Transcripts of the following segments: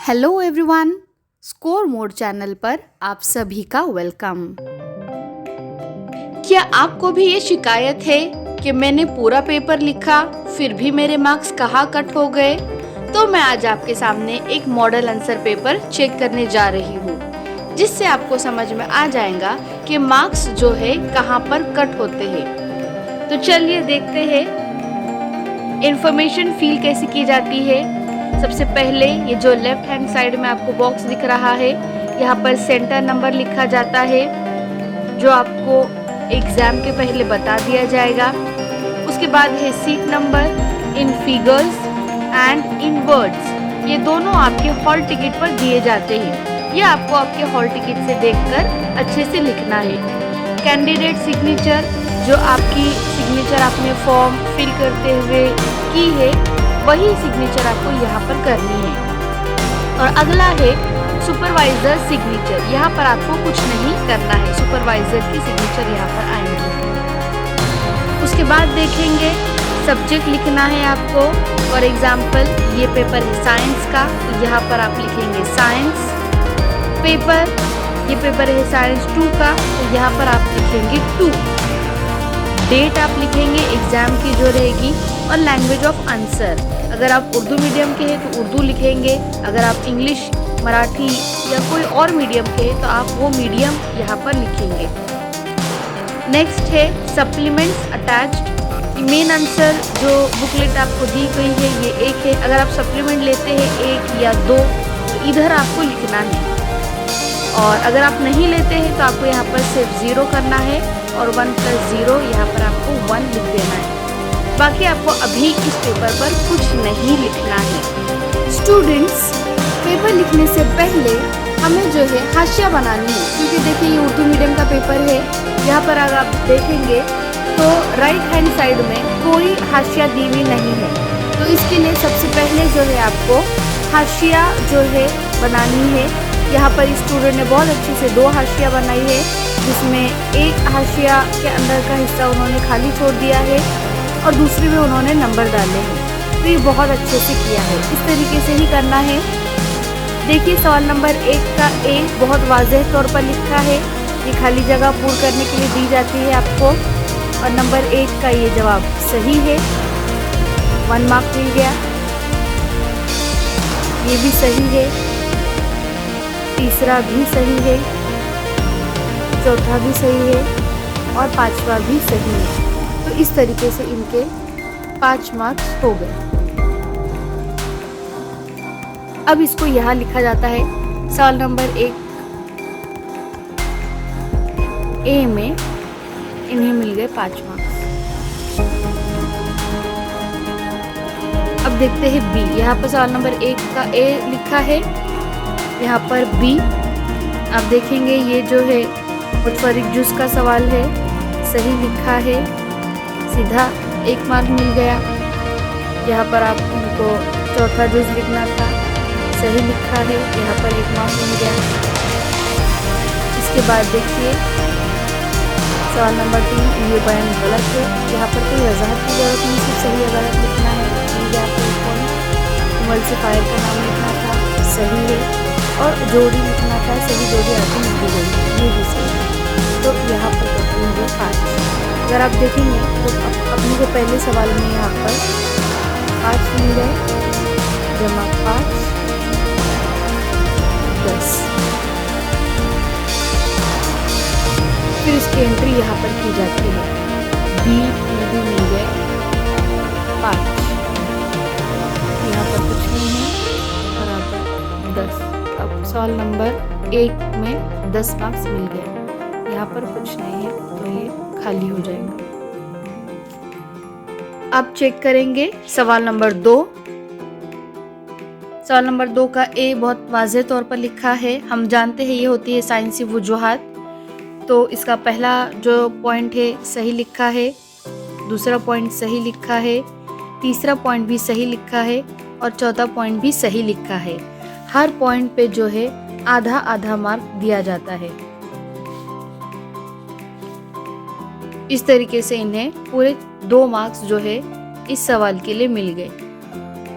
Hello everyone, score mode channel पर आप सभी का वेलकम। क्या आपको भी ये शिकायत है कि मैंने पूरा पेपर लिखा फिर भी मेरे मार्क्स कहाँ कट हो गए? तो मैं आज आपके सामने एक मॉडल आंसर पेपर चेक करने जा रही हूँ, जिससे आपको समझ में आ जाएगा कि मार्क्स जो है कहाँ पर कट होते हैं। तो चलिए देखते हैं इंफॉर्मेशन फिल कैसे की जाती है। सबसे पहले ये जो लेफ्ट हैंड साइड में आपको बॉक्स दिख रहा है, यहाँ पर सेंटर नंबर लिखा जाता है जो आपको एग्जाम के पहले बता दिया जाएगा। उसके बाद है seat number in figures and in words, ये दोनों आपके हॉल टिकट पर दिए जाते हैं। ये आपको आपके हॉल टिकट से देखकर अच्छे से लिखना है। कैंडिडेट सिग्नेचर, जो आपकी सिग्नेचर आपने फॉर्म फिल करते हुए की है, वही सिग्नेचर आपको यहाँ पर करनी है। और अगला है सुपरवाइजर सिग्नेचर, यहाँ पर आपको कुछ नहीं करना है, सुपरवाइजर की सिग्नेचर यहाँ पर आएंगे। उसके बाद देखेंगे सब्जेक्ट लिखना है आपको। फॉर एग्जाम्पल ये पेपर है साइंस का, तो यहाँ पर आप लिखेंगे साइंस पेपर। ये पेपर है साइंस 2 का, तो यहाँ पर आप लिखेंगे 2। डेट आप लिखेंगे एग्जाम की जो रहेगी, और लैंग्वेज ऑफ आंसर, अगर आप उर्दू मीडियम के हैं तो उर्दू लिखेंगे, अगर आप इंग्लिश, मराठी या कोई और मीडियम के हैं तो आप वो मीडियम यहाँ पर लिखेंगे। नेक्स्ट है सप्लीमेंट्स अटैच्ड। मेन आंसर जो बुकलेट आपको दी गई है ये 1 है, अगर आप सप्लीमेंट लेते हैं 1 या 2 तो इधर आपको लिखना है, और अगर आप नहीं लेते हैं तो आपको यहाँ पर सिर्फ 0 करना है, और 1 + 0 यहाँ पर आपको 1 लिख देना है। बाकी आपको अभी इस पेपर पर कुछ नहीं लिखना है। स्टूडेंट्स, पेपर लिखने से पहले हमें जो है हाशिया बनानी है, क्योंकि देखिए ये उर्दू मीडियम का पेपर है। यहाँ पर अगर आप देखेंगे तो राइट हैंड साइड में कोई हाशिया दी हुई नहीं है, तो इसके लिए सबसे पहले जो है आपको हाशिया जो है बनानी है। यहाँ पर स्टूडेंट ने बहुत अच्छे से 2 हाशिया बनाई है, जिसमें एक हाशिया के अंदर का हिस्सा उन्होंने खाली छोड़ दिया है और दूसरे में उन्होंने नंबर डाले हैं। तो ये बहुत अच्छे से किया है, इस तरीके से ही करना है। देखिए सवाल नंबर 1 का ए बहुत वाज़ेह तौर पर लिखा है, ये खाली जगह पूर्ण करने के लिए दी जाती है आपको, और नंबर 1 का ये जवाब सही है, 1 मार्क मिल गया। ये भी सही है, तीसरा भी सही है, चौथा भी सही है, और 5वां भी सही है। तो इस तरीके से इनके 5 मार्क्स हो गए। अब इसको यहाँ लिखा जाता है। सवाल नंबर 1 ए में इन्हें मिल गए 5 मार्क्स। अब देखते हैं बी। यहाँ पर सवाल नंबर 1 का ए लिखा है, यहाँ पर बी आप देखेंगे ये जो है मुतफरिक जुज़ का सवाल है, सही लिखा है, सीधा 1 मार्क मिल गया। यहाँ पर आप उनको चौथा जुज़ लिखना था, सही लिखा है, यहाँ पर 1 मार्क मिल गया। इसके बाद देखिए सवाल नंबर 3, ये बयान गलत है, यहाँ पर कोई वजाहत की जरूरत नहीं, सिर्फ सही या गलत लिखना है। मिल गया आपको 1 पॉइंट। मोबाइल से फायर का नाम लिखना था, सही है, और जोड़ी लिखना था, सही जोड़ी आपको मिल गई, ये भी सही है। तो यहाँ पर टोटल हो गया 5। अगर आप देखेंगे तो अपने को पहले सवाल में यहाँ पर 5 मिल गए, जमा 5 10। फिर इसकी एंट्री यहाँ पर की जाती है। बी में भी मिल गए 5, यहाँ पर कुछ नहीं है, बराबर 10। अब सवाल नंबर 1 में 10 मार्क्स मिल गए, यहाँ पर कुछ नहीं है, तो ये खाली हो जाएगा। अब चेक करेंगे सवाल नंबर 2। सवाल नंबर 2 का ए बहुत वाज़ेह तौर पर लिखा है। हम जानते हैं ये होती है साइंसी वजूहात, तो इसका पहला जो पॉइंट है सही लिखा है, दूसरा पॉइंट सही लिखा है, तीसरा पॉइंट भी सही लिखा है, और चौथा पॉइंट भी सही लिखा है। हर पॉइंट पे जो है आधा आधा मार्क दिया जाता है। इस तरीके से इन्हें पूरे 2 मार्क्स जो है इस सवाल के लिए मिल गए।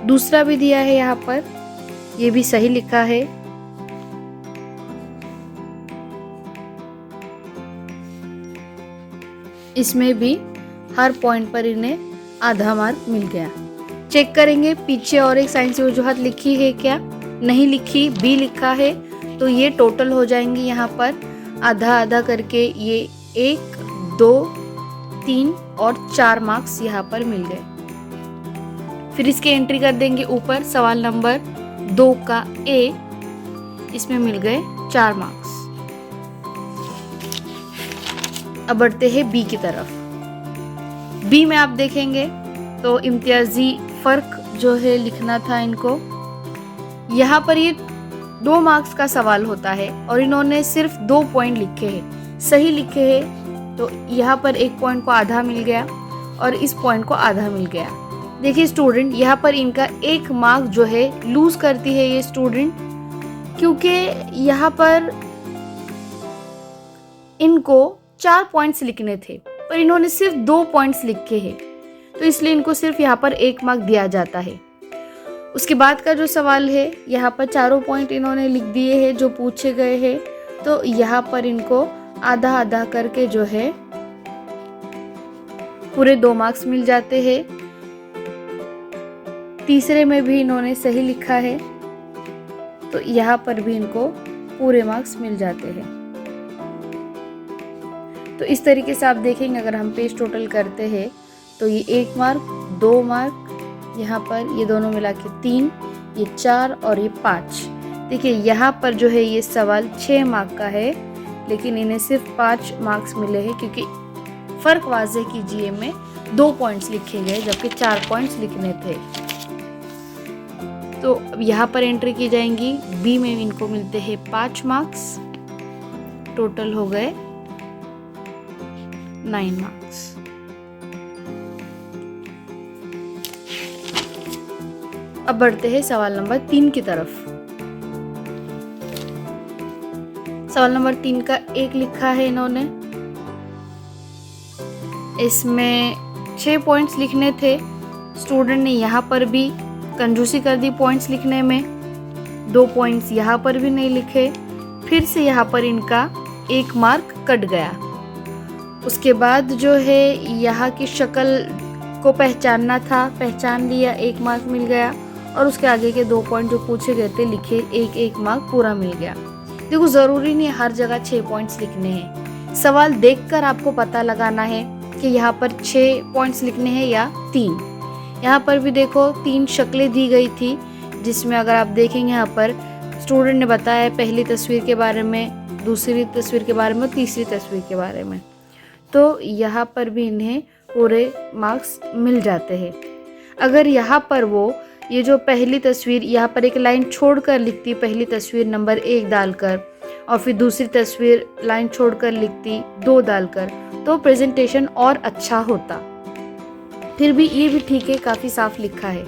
दूसरा भी दिया है यहाँ पर, ये भी सही लिखा है। इसमें भी हर पॉइंट पर इन्हें आधा मार्क मिल गया। चेक करेंगे पीछे और एक साइंस की वजूहत लिखी है क्या, नहीं लिखी, बी लिखा है, तो ये टोटल हो जाएंगी यहाँ पर आधा आधा करके। ये 1, 2, 3 और 4 मार्क्स यहाँ पर मिल गए। फिर इसकी एंट्री कर देंगे ऊपर, सवाल नंबर 2 का ए, इसमें मिल गए 4 मार्क्स। अब बढ़ते हैं बी की तरफ। बी में आप देखेंगे तो इम्तियाजी फर्क जो है लिखना था इनको। यहाँ पर ये 2 मार्क्स का सवाल होता है और इन्होंने सिर्फ 2 पॉइंट लिखे हैं, सही लिखे हैं, तो यहाँ पर 1 पॉइंट को आधा मिल गया और इस पॉइंट को आधा मिल गया। देखिए स्टूडेंट, यहाँ पर इनका 1 मार्क जो है लूज करती है ये स्टूडेंट, क्योंकि यहाँ पर इनको 4 पॉइंट्स लिखने थे पर इन्होंने सिर्फ 2 पॉइंट्स लिखे हैं, तो इसलिए इनको सिर्फ यहाँ पर 1 मार्क दिया जाता है। उसके बाद का जो सवाल है, यहाँ पर चारों पॉइंट इन्होंने लिख दिए हैं जो पूछे गए हैं, तो यहाँ पर इनको आधा आधा करके जो है पूरे 2 मार्क्स मिल जाते हैं। तीसरे में भी इन्होंने सही लिखा है, तो यहाँ पर भी इनको पूरे मार्क्स मिल जाते हैं। तो इस तरीके से आप देखेंगे अगर हम पेज टोटल करते हैं तो ये 1 मार्क, 2 मार्क, यहाँ पर ये दोनों मिला के 3, ये 4 और ये 5। देखिए यहाँ पर जो है ये सवाल 6 मार्क का है, लेकिन इन्हें सिर्फ 5 मार्क्स मिले हैं क्योंकि फ़र्क वाज़े कीजिए में 2 पॉइंट्स लिखे गए जबकि 4 पॉइंट्स लिखने थे। तो अब यहाँ पर एंट्री की जाएंगी। बी में इनको मिलते हैं 5 मार्क्स, टोटल हो गए 9 मार्क्स। अब बढ़ते हैं सवाल नंबर 3 की तरफ। सवाल नंबर 3 का 1 लिखा है इन्होंने, इसमें 6 पॉइंट्स लिखने थे। स्टूडेंट ने यहाँ पर भी कंजूसी कर दी पॉइंट्स लिखने में, 2 पॉइंट्स यहाँ पर भी नहीं लिखे, फिर से यहाँ पर इनका 1 मार्क कट गया। उसके बाद जो है यहाँ की शक्ल को पहचानना था, पहचान लिया, 1 मार्क मिल गया और उसके आगे के 2 पॉइंट जो पूछे गए थे लिखे, 1 मार्क पूरा मिल गया। देखो ज़रूरी नहीं हर जगह 6 पॉइंट्स लिखने हैं, सवाल देखकर आपको पता लगाना है कि यहाँ पर 6 पॉइंट्स लिखने हैं या 3। यहाँ पर भी देखो 3 शक्लें दी गई थी, जिसमें अगर आप देखेंगे यहाँ पर स्टूडेंट ने बताया पहली तस्वीर के बारे में, दूसरी तस्वीर के बारे में, तीसरी तस्वीर के बारे में, तो यहाँ पर भी इन्हें पूरे मार्क्स मिल जाते हैं। अगर यहाँ पर वो ये जो पहली तस्वीर यहाँ पर एक लाइन छोड़कर लिखती, पहली तस्वीर नंबर 1 डालकर, और फिर दूसरी तस्वीर लाइन छोड़कर लिखती 2 डालकर, तो प्रेजेंटेशन और अच्छा होता। फिर भी ये भी ठीक है, काफ़ी साफ लिखा है।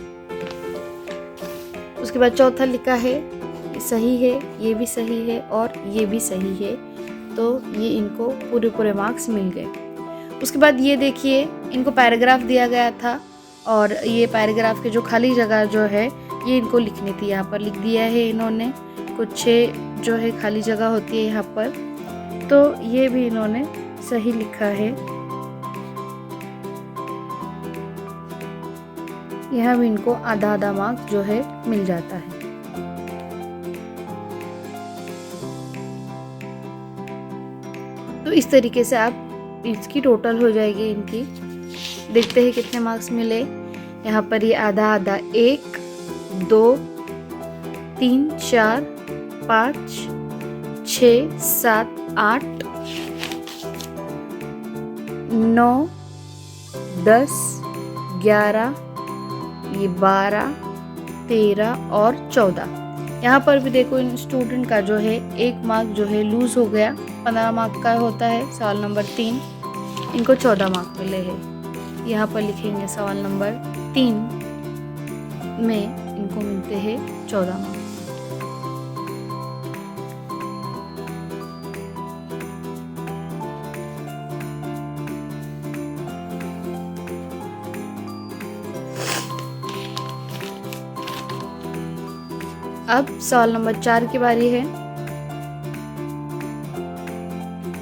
उसके बाद चौथा लिखा है, सही है, ये भी सही है और ये भी सही है, तो ये इनको पूरे मार्क्स मिल गए। उसके बाद ये देखिए इनको पैराग्राफ दिया गया था और ये पैराग्राफ के जो खाली जगह जो है ये इनको लिखनी थी, यहाँ पर लिख दिया है इन्होंने। कुछ जो है खाली जगह होती है यहाँ पर, तो ये भी इन्होंने सही लिखा है। यहाँ भी इनको आधा आधा मार्क्स जो है मिल जाता है। तो इस तरीके से आप इसकी टोटल हो जाएगी इनकी। देखते हैं कितने मार्क्स मिले। यहाँ पर ये आधा आधा 1, 2, 3, 4, 5, 6, 7, 8, 9, 10, 11, ये 12, 13 और 14। यहाँ पर भी देखो इन स्टूडेंट का जो है 1 मार्क जो है लूज हो गया। 15 मार्क का होता है सवाल नंबर 3, इनको 14 मार्क मिले हैं। यहाँ पर लिखेंगे सवाल नंबर 3 में इनको मिलते हैं 14 मार्क्स। अब सवाल नंबर 4 की बारी है।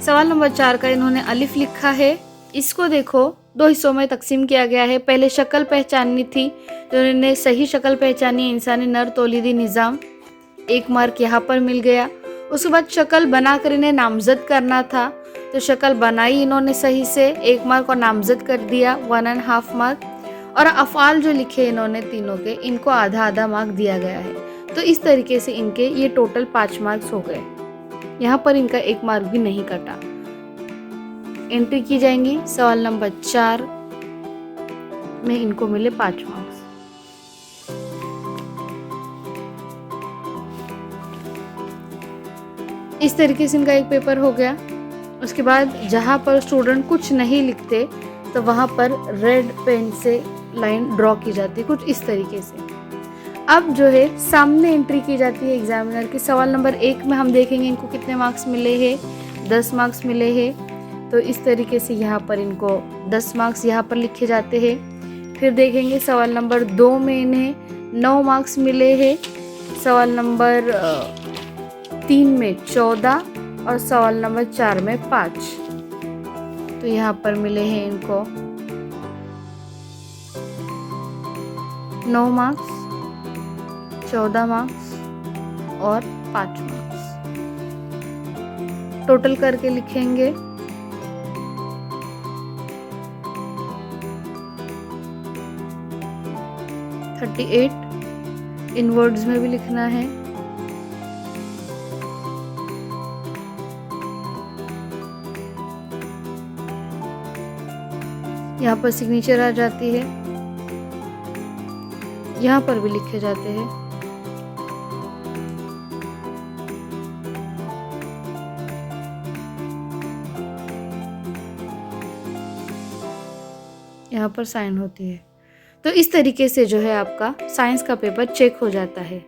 सवाल नंबर 4 का इन्होंने अलिफ लिखा है। इसको देखो, 2 हिस्सों में तकसीम किया गया है। पहले शक्ल पहचाननी थी, तो इन्होंने सही शक्ल पहचानी, इंसानी नर तौलीदी निज़ाम, 1 मार्क यहाँ पर मिल गया। उसके बाद शक्ल बनाकर इन्हें नामजद करना था, तो शक्ल बनाई इन्होंने सही से, 1 मार्क, और नामजद कर दिया 1.5 मार्क। और अफ़आल जो लिखे इन्होंने तीनों के, इनको आधा आधा मार्क दिया गया है। तो इस तरीके से इनके ये टोटल 5 मार्क्स हो गए। यहाँ पर इनका 1 मार्क भी नहीं कटा। एंट्री की जाएंगी। सवाल नंबर 4 में इनको मिले 5 मार्क्स। इस तरीके से इनका एक पेपर हो गया। उसके बाद जहाँ पर स्टूडेंट कुछ नहीं लिखते, तो वहाँ पर रेड पेन से लाइन ड्रॉ की जाती है, कुछ इस तरीके से। अब जो है सामने एंट्री की जाती है एग्जामिनर की। सवाल नंबर 1 में हम देखेंगे इनको कितने मार्क्स मिले हैं। 10 मार्क्स मिले हैं। तो इस तरीके से यहाँ पर इनको 10 मार्क्स यहाँ पर लिखे जाते हैं। फिर देखेंगे सवाल नंबर 2 में इन्हें 9 मार्क्स मिले हैं। सवाल नंबर 3 में 14 और सवाल नंबर 4 में 5। तो यहाँ पर मिले हैं इनको 9 मार्क्स, 14 मार्क्स और 5 मार्क्स। टोटल करके लिखेंगे 38। इन वर्ड्स में भी लिखना है। यहाँ पर सिग्नेचर आ जाती है, यहाँ पर भी लिखे जाते हैं। यहाँ पर साइन होती है। तो इस तरीके से जो है आपका साइंस का पेपर चेक हो जाता है।